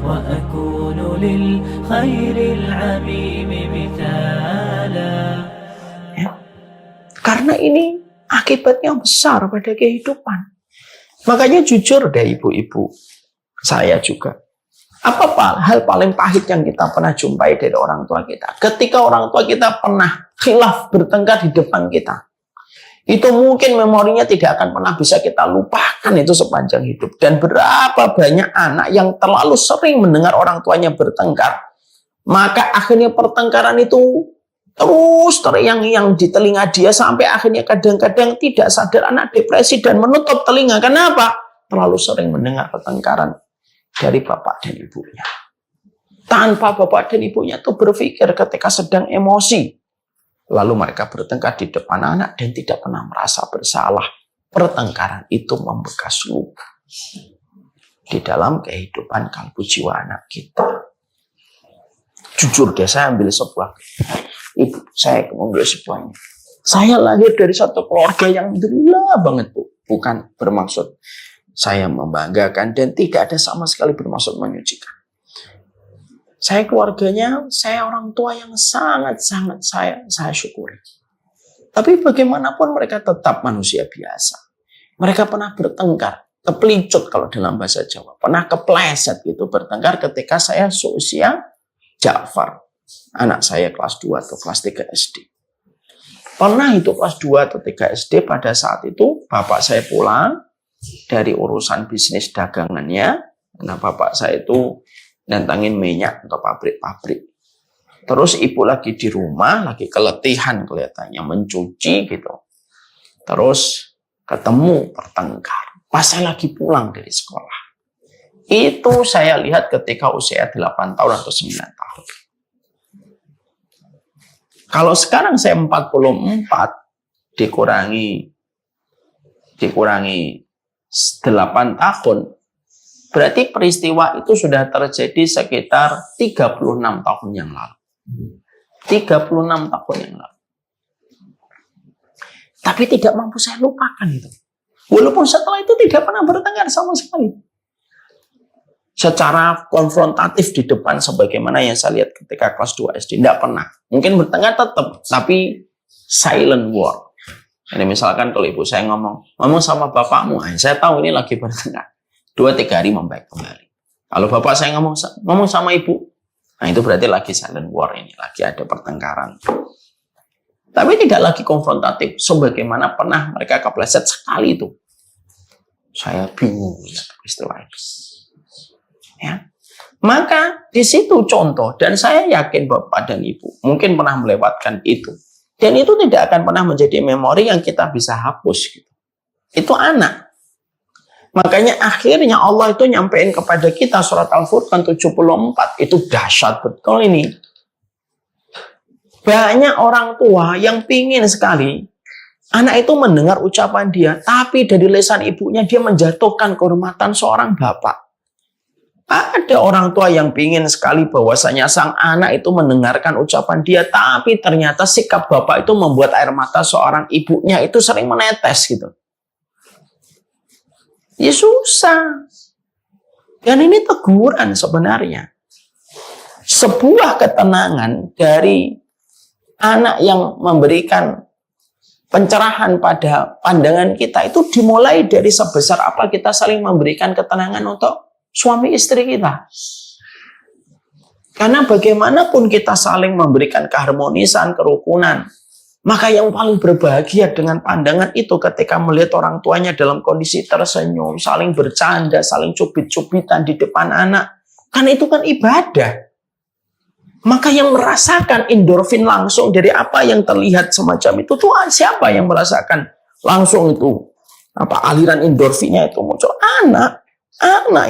وأكون للخير العميم مثالا. Karena ini akibatnya besar pada kehidupan. Makanya jujur deh ibu-ibu, saya juga. Apa hal paling pahit yang kita pernah jumpai dari orang tua kita? Ketika orang tua kita pernah khilaf bertengkar di depan kita. Itu mungkin memorinya tidak akan pernah bisa kita lupakan itu sepanjang hidup. Dan berapa banyak anak yang terlalu sering mendengar orang tuanya bertengkar. Maka akhirnya pertengkaran itu terus teriang-iang di telinga dia sampai akhirnya kadang-kadang tidak sadar anak depresi dan menutup telinga. Kenapa? Terlalu sering mendengar pertengkaran dari bapak dan ibunya. Tanpa bapak dan ibunya itu berpikir ketika sedang emosi. Lalu mereka bertengkar di depan anak dan tidak pernah merasa bersalah. Pertengkaran itu membekas luka di dalam kehidupan kalbu jiwa anak kita. Jujur deh, saya ambil sebuah ibu, saya mengambil sebuahnya. Saya lahir dari satu keluarga yang alhamdulillah banget, Bu. Bukan bermaksud saya membanggakan dan tidak ada sama sekali bermaksud menyucikan. Saya keluarganya, saya orang tua yang sangat-sangat saya syukuri. Tapi bagaimanapun mereka tetap manusia biasa. Mereka pernah bertengkar, kepelicut kalau dalam bahasa Jawa. Pernah kepleset gitu bertengkar ketika saya seusia Ja'far. Anak saya kelas 2 atau kelas 3 SD. Pernah itu kelas 2 atau 3 SD pada saat itu bapak saya pulang dari urusan bisnis dagangannya. Nah, bapak saya itu nantangin minyak untuk pabrik-pabrik. Terus ibu lagi di rumah, lagi keletihan kelihatannya, mencuci gitu. Terus ketemu bertengkar. Pas saya lagi pulang dari sekolah. Itu saya lihat ketika usia 8 tahun atau 9 tahun. Kalau sekarang saya 44 dikurangi 8 tahun, berarti peristiwa itu sudah terjadi sekitar 36 tahun yang lalu. 36 tahun yang lalu. Tapi tidak mampu saya lupakan itu. Walaupun setelah itu tidak pernah bertengkar sama sekali. Secara konfrontatif di depan sebagaimana yang saya lihat ketika kelas 2 SD. Tidak pernah. Mungkin bertengkar tetap, tapi silent war. Jadi misalkan kalau ibu saya ngomong sama bapakmu, saya tahu ini lagi bertengkar. 2-3 hari membaik kembali. Kalau bapak saya ngomong sama ibu, nah itu berarti lagi silent war ini, lagi ada pertengkaran. Tapi tidak lagi konfrontatif, sebagaimana pernah mereka kepleset sekali itu. Saya bingung lihat peristiwa itu. Ya, maka di situ contoh, dan saya yakin bapak dan ibu mungkin pernah melewatkan itu, dan itu tidak akan pernah menjadi memori yang kita bisa hapus. Gitu. Itu anak. Makanya akhirnya Allah itu nyampein kepada kita surat Al-Furqan 74. Itu dahsyat betul ini. Banyak orang tua yang pingin sekali anak itu mendengar ucapan dia, tapi dari lisan ibunya dia menjatuhkan kehormatan seorang bapak. Ada orang tua yang pingin sekali bahwasanya sang anak itu mendengarkan ucapan dia, tapi ternyata sikap bapak itu membuat air mata seorang ibunya itu sering menetes gitu. Ya susah. Dan ini teguran sebenarnya. Sebuah ketenangan dari anak yang memberikan pencerahan pada pandangan kita itu dimulai dari sebesar apa kita saling memberikan ketenangan untuk suami istri kita. Karena bagaimanapun kita saling memberikan keharmonisan, kerukunan, maka yang paling berbahagia dengan pandangan itu ketika melihat orang tuanya dalam kondisi tersenyum, saling bercanda, saling cubit-cubitan di depan anak. Karena itu kan ibadah. Maka yang merasakan endorfin langsung dari apa yang terlihat semacam itu tuh siapa yang merasakan langsung itu? Aliran endorfinnya itu muncul? Anak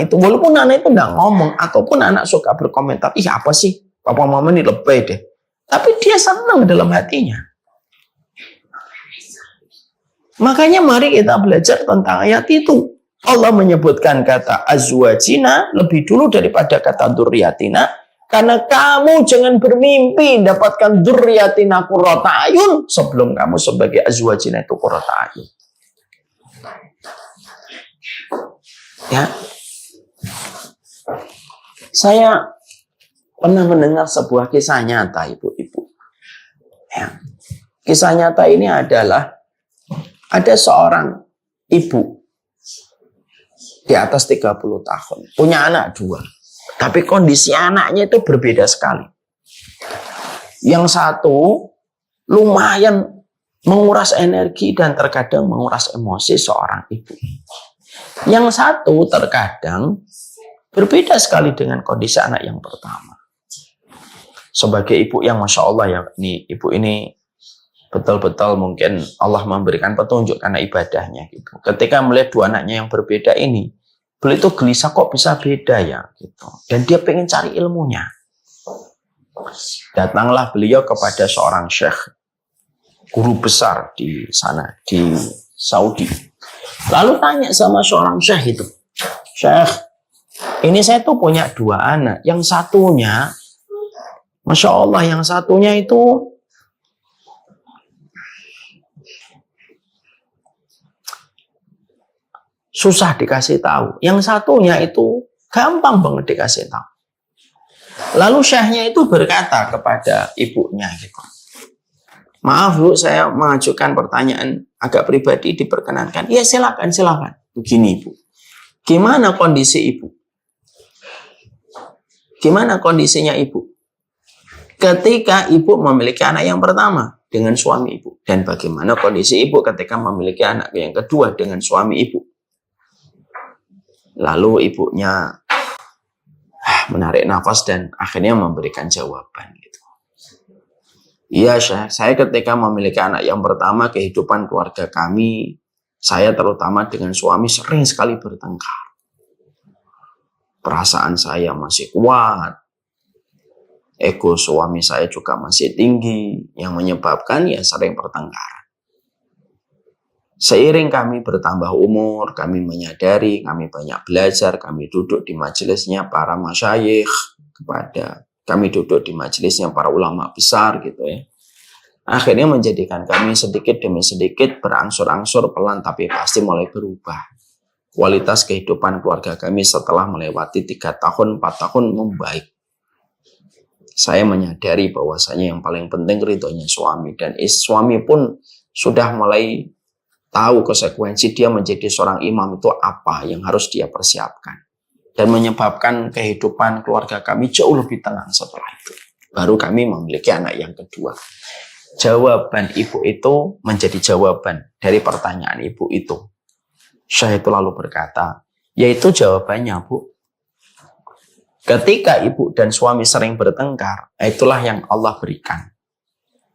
itu, walaupun anak itu nggak ngomong, ataupun anak suka berkomentar, ih apa sih, papa mama ini lebay deh. Tapi dia senang dalam hatinya. Makanya mari kita belajar tentang ayat itu. Allah menyebutkan kata azwajina lebih dulu daripada kata dzurriyyatina, karena kamu jangan bermimpi dapatkan dzurriyyatina qurrata ayun sebelum kamu sebagai azwajina itu qurrata ayun. Ya. Saya pernah mendengar sebuah kisah nyata, ibu-ibu. Ya. Kisah nyata ini adalah ada seorang ibu di atas 30 tahun, punya anak 2. Tapi kondisi anaknya itu berbeda sekali. Yang satu lumayan menguras energi dan terkadang menguras emosi seorang ibu. Yang satu terkadang berbeda sekali dengan kondisi anak yang pertama. Sebagai ibu yang Masya Allah ya, ibu ini betul-betul mungkin Allah memberikan petunjuk karena ibadahnya gitu. Ketika melihat 2 anaknya yang berbeda ini, beliau itu gelisah kok bisa beda ya gitu. Dan dia pengen cari ilmunya. Datanglah beliau kepada seorang syekh, guru besar di sana di Saudi. Lalu tanya sama seorang syekh itu, "Syekh, ini saya tuh punya 2 anak. Yang satunya, Masya Allah, yang satunya itu susah dikasih tahu. Yang satunya itu gampang banget dikasih tahu." Lalu syekhnya itu berkata kepada ibunya gitu, "Maaf Bu, saya mengajukan pertanyaan agak pribadi, diperkenankan?" "Ya silakan, silakan." "Begini Bu, gimana kondisi Ibu? Gimana kondisinya Ibu ketika Ibu memiliki anak yang pertama dengan suami Ibu? Dan bagaimana kondisi Ibu ketika memiliki anak yang kedua dengan suami Ibu?" Lalu ibunya menarik nafas dan akhirnya memberikan jawaban gitu. "Iya, saya ketika memiliki anak yang pertama, kehidupan keluarga kami, saya terutama dengan suami sering sekali bertengkar. Perasaan saya masih kuat, ego suami saya juga masih tinggi, yang menyebabkan ya sering bertengkar. Seiring kami bertambah umur, kami menyadari, kami banyak belajar, kami duduk di majelisnya para masyayikh, kami duduk di majelisnya para ulama besar gitu ya. Akhirnya menjadikan kami sedikit demi sedikit berangsur-angsur pelan tapi pasti mulai berubah. Kualitas kehidupan keluarga kami setelah melewati 3 tahun, 4 tahun membaik. Saya menyadari bahwasanya yang paling penting ridhonya suami, dan suami pun sudah mulai tahu konsekuensi dia menjadi seorang imam itu apa yang harus dia persiapkan. Dan menyebabkan kehidupan keluarga kami jauh lebih tenang setelah itu. Baru kami memiliki anak yang kedua." Jawaban ibu itu menjadi jawaban dari pertanyaan ibu itu. Syekh itu lalu berkata, yaitu jawabannya Bu. Ketika ibu dan suami sering bertengkar, itulah yang Allah berikan.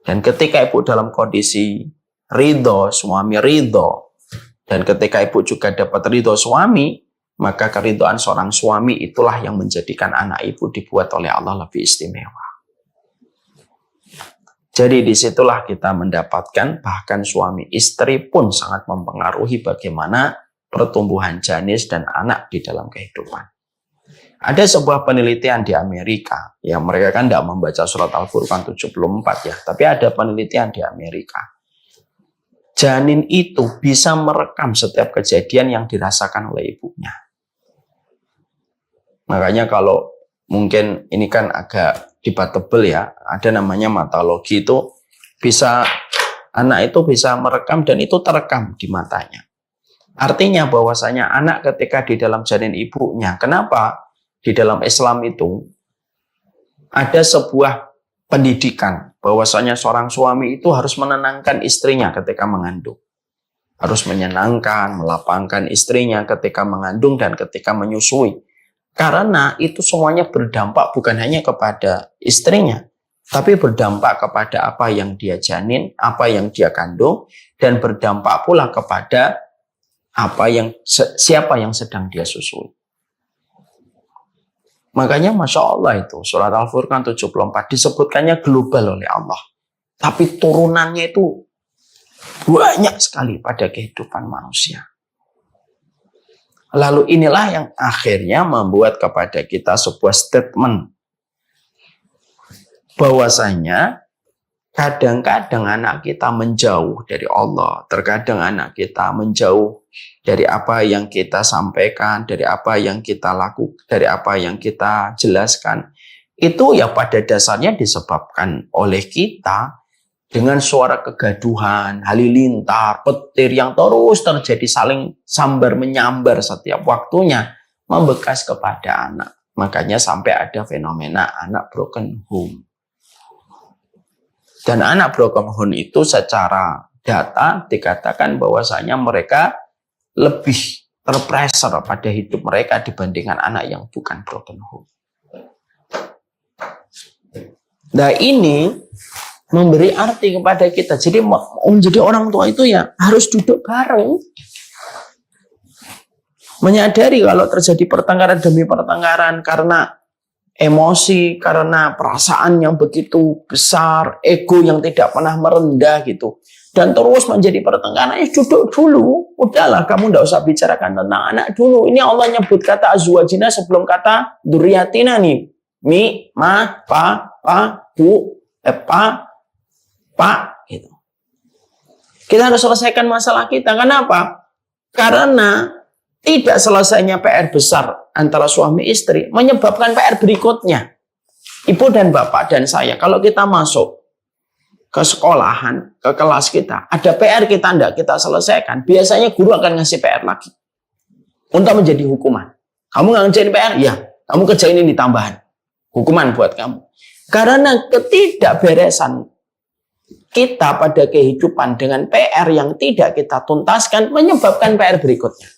Dan ketika ibu dalam kondisi ridho, suami ridho, dan ketika ibu juga dapat ridho suami, maka keridhoan seorang suami itulah yang menjadikan anak ibu dibuat oleh Allah lebih istimewa. Jadi disitulah kita mendapatkan bahkan suami istri pun sangat mempengaruhi bagaimana pertumbuhan janis dan anak di dalam kehidupan. Ada sebuah penelitian di Amerika, ya mereka kan tidak membaca surat Al-Furqan 74 ya, tapi ada penelitian di Amerika. Janin itu bisa merekam setiap kejadian yang dirasakan oleh ibunya. Makanya kalau mungkin ini kan agak debatable ya, ada namanya matologi, itu bisa anak itu bisa merekam dan itu terekam di matanya. Artinya bahwasanya anak ketika di dalam janin ibunya, kenapa di dalam Islam itu ada sebuah pendidikan bahwasanya seorang suami itu harus menenangkan istrinya ketika mengandung. Harus menyenangkan, melapangkan istrinya ketika mengandung dan ketika menyusui. Karena itu semuanya berdampak bukan hanya kepada istrinya, tapi berdampak kepada apa yang dia janin, apa yang dia kandung, dan berdampak pula kepada siapa yang sedang dia susui. Makanya Masya Allah itu surat Al-Furqan 74 disebutkannya global oleh Allah. Tapi turunannya itu banyak sekali pada kehidupan manusia. Lalu inilah yang akhirnya membuat kepada kita sebuah statement. Bahwasanya kadang-kadang anak kita menjauh dari Allah. Terkadang anak kita menjauh dari apa yang kita sampaikan, dari apa yang kita lakukan, dari apa yang kita jelaskan, itu ya pada dasarnya disebabkan oleh kita dengan suara kegaduhan, halilintar, petir yang terus terjadi saling sambar menyambar setiap waktunya membekas kepada anak. Makanya sampai ada fenomena anak broken home. Dan anak broken home itu secara data dikatakan bahwasanya mereka lebih terpressure pada hidup mereka dibandingkan anak yang bukan broken home. Nah ini memberi arti kepada kita. Jadi menjadi orang tua itu ya harus duduk bareng. Menyadari kalau terjadi pertengkaran demi pertengkaran karena emosi, karena perasaan yang begitu besar, ego yang tidak pernah merendah gitu. Dan terus menjadi pertengkaran, duduk dulu. Udahlah, kamu tidak usah bicarakan tentang anak dulu. Ini Allah nyebut kata azwajina sebelum kata dzurriyyatina nih. Mi, ma, pa, bu, pak, gitu. Kita harus selesaikan masalah kita. Kenapa? Karena tidak selesainya PR besar antara suami istri menyebabkan PR berikutnya. Ibu dan bapak dan saya, kalau kita masuk ke sekolahan, ke kelas kita, ada PR kita tidak kita selesaikan, biasanya guru akan ngasih PR lagi untuk menjadi hukuman. Kamu nggak ngerjain PR? Ya, kamu kerjain ini tambahan. Hukuman buat kamu. Karena ketidakberesan kita pada kehidupan dengan PR yang tidak kita tuntaskan menyebabkan PR berikutnya.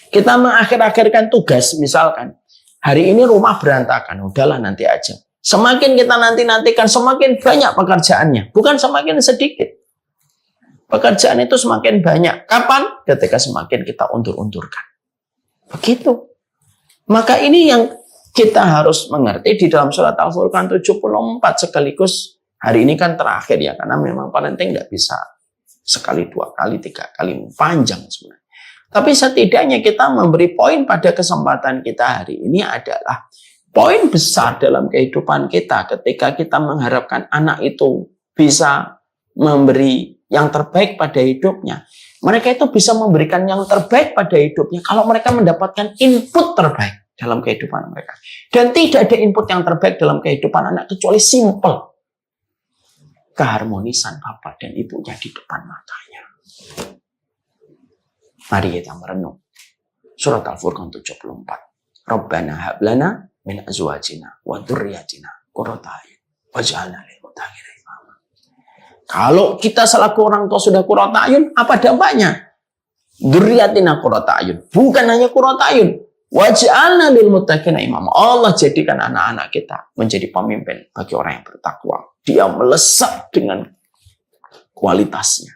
Kita mengakhir-akhirkan tugas, misalkan hari ini rumah berantakan, udahlah nanti aja. Semakin kita nanti-nantikan, semakin banyak pekerjaannya, bukan semakin sedikit. Pekerjaan itu semakin banyak. Kapan? Ketika semakin kita undur-undurkan. Begitu. Maka ini yang kita harus mengerti di dalam surat Al-Furqan 74 sekaligus. Hari ini kan terakhir ya, karena memang parenting nggak bisa sekali, dua kali, tiga kali, panjang sebenarnya. Tapi setidaknya kita memberi poin pada kesempatan kita hari ini adalah poin besar dalam kehidupan kita ketika kita mengharapkan anak itu bisa memberi yang terbaik pada hidupnya. Mereka itu bisa memberikan yang terbaik pada hidupnya kalau mereka mendapatkan input terbaik dalam kehidupan mereka. Dan tidak ada input yang terbaik dalam kehidupan anak kecuali simple. Keharmonisan bapak dan ibunya di depan matanya. Mari kita merenung. Surat Al-Furqan 74. Rabbana hablana min azwajina wa dzurriyyatina qurrata a'yun waj'alna lil muttaqina imama. Kalau kita selaku orang tua sudah qurrata a'yun, apa dampaknya? Dzurriyyatina qurrata a'yun. Bukan hanya qurrata a'yun, waj'alna lil muttaqina imama. Allah jadikan anak-anak kita menjadi pemimpin bagi orang yang bertakwa. Dia melesat dengan kualitasnya.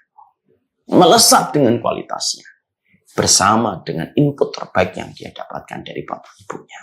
Melesat dengan kualitasnya. Bersama dengan input terbaik yang dia dapatkan dari bapak ibunya.